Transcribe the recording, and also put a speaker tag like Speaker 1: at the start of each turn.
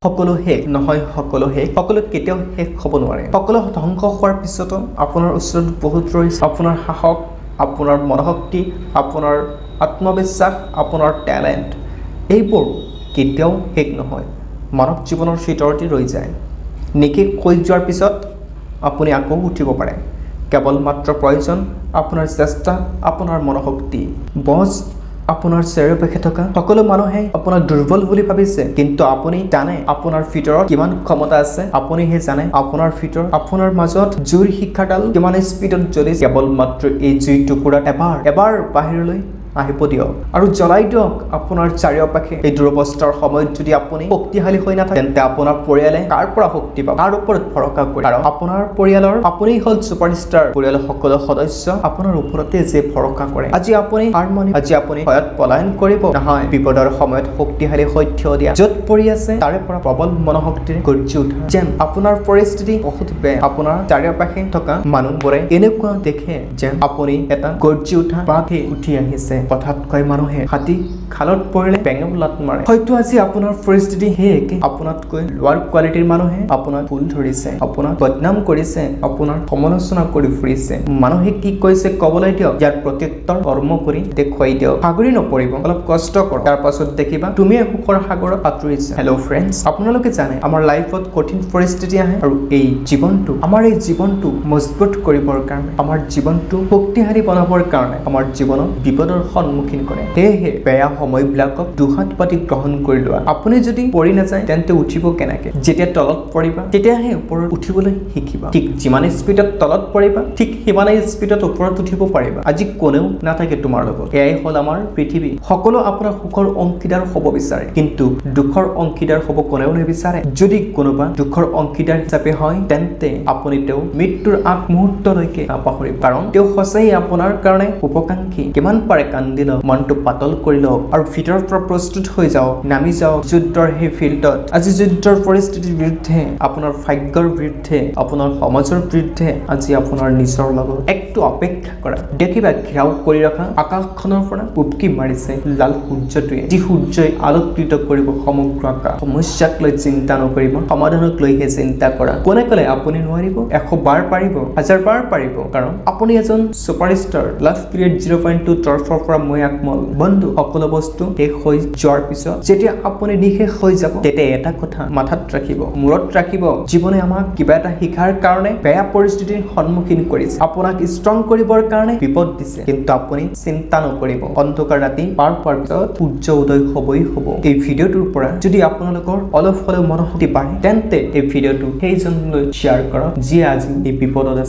Speaker 1: সকলো শেষ নহয়, সকলো কেতিয়াও শেষ হ'ব নোৱাৰে। সকলো ধ্বংস হোৱাৰ পিছতো আপোনাৰ ওচৰত বহুত ৰৈছে আপোনাৰ সাহস, আপোনাৰ মনোশক্তি, আপোনাৰ আত্মবিশ্বাস, আপোনাৰ টেলেণ্ট। এইবোৰ কেতিয়াও শেষ নহয়, মানৱ জীৱনৰ ভিতৰতে ৰৈ যায়। নিশি হৈ যোৱাৰ পিছত আপুনি আকৌ উঠিব পাৰে। কেৱল মাত্ৰ প্ৰয়োজন আপোনাৰ চেষ্টা, আপোনাৰ মনোশক্তি। বছ, আপোনাৰ চাৰিওকাষে থকা সকলো মানুহে আপোনাক দুৰ্বল বুলি ভাবিছে, কিন্তু আপুনি জানে আপোনাৰ ভিতৰত কিমান ক্ষমতা আছে। আপুনিহে জানে আপোনাৰ ভিতৰত, আপোনাৰ মাজত জুইৰ শিখাডাল কিমান স্পীডত জ্বলিছে। কেৱল মাত্ৰ এই জুই টুকুৰা এবাৰ বাহিৰলৈ আহিব দিয়ক আৰু জ্বলাই দিয়ক আপোনাৰ চাৰিওপাশে। এই দুৰৱস্থাৰ সময়ত যদি আপুনি শক্তিশালী হৈ নাথাকে, তেন্তে আপোনাৰ পৰিয়ালে কাৰ পৰা শক্তি পাব, কাৰ ওপৰত ভৰসা কৰে? কাৰণ আপোনাৰ পৰিয়ালৰ আপুনি হ'ল ছুপাৰষ্টাৰ। পৰিয়ালৰ সকলো সদস্য আপোনাৰ ওপৰতে যে ভৰসা কৰে। আজি আপুনি হাৰ মানি, আজি আপুনি ভয়ত পলায়ন কৰিব নহয়, বিপদৰ সময়ত শক্তিশালী হৈ থিয় দিয়া। য'ত পৰি আছে তাৰে পৰা প্ৰবল মনোশক্তিৰে গৰ্জি উঠা। যেন আপোনাৰ পৰিস্থিতি বহুত বেয়া, আপোনাৰ চাৰিওপাশে থকা মানুহবোৰে এনেকুৱা দেখে যেন আপুনি এটা গৰ্জি উঠা বাঘে উঠি আহিছে। হঠাৎ কৈ মানুহে হাতী খালত পৰিলে বেঙেও লাত মাৰে। হয়তো আজি আপোনাৰ পৰিস্থিতি সেই একে। আপোনাতকৈ লোৱাৰ কোৱালিটিৰ মানুহে আপোনাক ভুল ধৰিছে, আপোনাক বদনাম কৰিছে, আপোনাৰ সমালোচনা কৰি ফুৰিছে। মানুহে কি কৈছে ক'বলৈ দিয়ক, ইয়াৰ প্ৰত্যুত্তৰ কৰ্ম কৰি দেখুৱাই দিয়ক। ভাগৰি নপৰিব, অলপ কষ্ট কৰক, তাৰ পাছত দেখিবা তুমিয়ে সুখৰ সাগৰত আঁতৰিছা। হেল্ল' ফ্ৰেণ্ডছ, আপোনালোকে জানে আমাৰ লাইফত কঠিন পৰিস্থিতি আহে আৰু আমাৰ এই জীৱনটো মজবুত কৰিবৰ কাৰণে, আমাৰ জীৱনটো শক্তিশালী বনাবৰ কাৰণে আমাৰ জীৱনত বিপদৰ সন্মুখীন কৰে। সেয়েহে বেয়া সময়বিলাকক দুহাত পাতি গ্ৰহণ কৰি লোৱা। আপুনি যদি পৰি নাযায় তেন্তে উঠিব কেনেকে? যেতিয়া তলত পৰিবা তেতিয়াহে ওপৰত উঠিবলৈ শিকিবা। ঠিক যিমানে স্পীডত তলত পৰিবা, ঠিক সিমানেই স্পীডত ওপৰত উঠিব পাৰিবা। আজি কোনেও নাথাকে তোমাৰ লগত। এয়াই হ'ল আমাৰ পৃথিৱী। সকলো আপোনাৰ সুখৰ অংশীদাৰ হ'ব বিচাৰে, কিন্তু দুখৰ অংশীদাৰ হ'ব কোনেও নিবিচাৰে। যদি কোনোবা দুখৰ অংশীদাৰ হিচাপে হয়, তেন্তে আপুনি তেওঁ মৃত্যুৰ আগ মুহূৰ্তলৈকে নাপাহৰিব, কাৰণ তেওঁ সঁচাই আপোনাৰ কাৰণে উপকাংক্ষী। কিমান পাৰে কান্দি লওক, মনটো পাতল কৰি লওক আৰু ভিতৰৰ পৰা প্ৰস্তুত হৈ যাওক, নামি যাওক যুদ্ধৰ সেই ফিল্ডত। আজি যুদ্ধৰ পৰিস্থিতিৰ বিৰুদ্ধে, আপোনাৰ ভাগ্যৰ বিৰুদ্ধে, আপোনাৰ সমাজৰ বিৰুদ্ধে আজি আপোনাৰ নিজৰ লগত একটু অপেক্ষা কৰা। দেখিবা ঘেৰাও কৰি ৰখা আকাশখনৰ পৰা উটকি মাৰিছে লাল সূৰ্যটোৱে, যি সূৰ্যই আলোকিত কৰিব সমগ্ৰ আকাশ। সমস্যাক লৈ চিন্তা নকৰিব, সমাধানক লৈহে চিন্তা কৰা। কোনে ক'লে আপুনি নোৱাৰিব? 100 বাৰ পাৰিব, 1000 বাৰ পাৰিব, কাৰণ আপুনি এজন ছুপাৰষ্টাৰ। লাভ ক্ৰিয়েট 0.2 তৰফৰ পৰা মই আকমল। বন্ধু, সকলো বস্তু শেষ হৈ যোৱাৰ পিছত যেতিয়া আপুনি নিশেষ হৈ যাব, তেতিয়া এটা কথা মাথাত ৰাখিব, মূৰত ৰাখিব, জীৱনে আমাক কিবা এটা শিকাৰ কাৰণে বেয়া পৰিস্থিতিৰ সন্মুখীন কৰিছে, আপোনাক ষ্ট্ৰং কৰিবৰ কাৰণে বিপদ দিছে, কিন্তু আপুনি চিন্তা নকৰিব। অন্ধকাৰ ৰাতি পাৰ হোৱাৰ পিছত সূৰ্য উদয় হ'বই হ'ব। এই ভিডিঅ'টোৰ পৰা যদি আপোনালোকৰ অলপ হ'লেও মনোশক্তি বাঢ়ে, তেন্তে এই ভিডিঅ'টো সেইজনলৈ শ্বেয়াৰ কৰক যিয়ে আজি এই বিপদত আছে।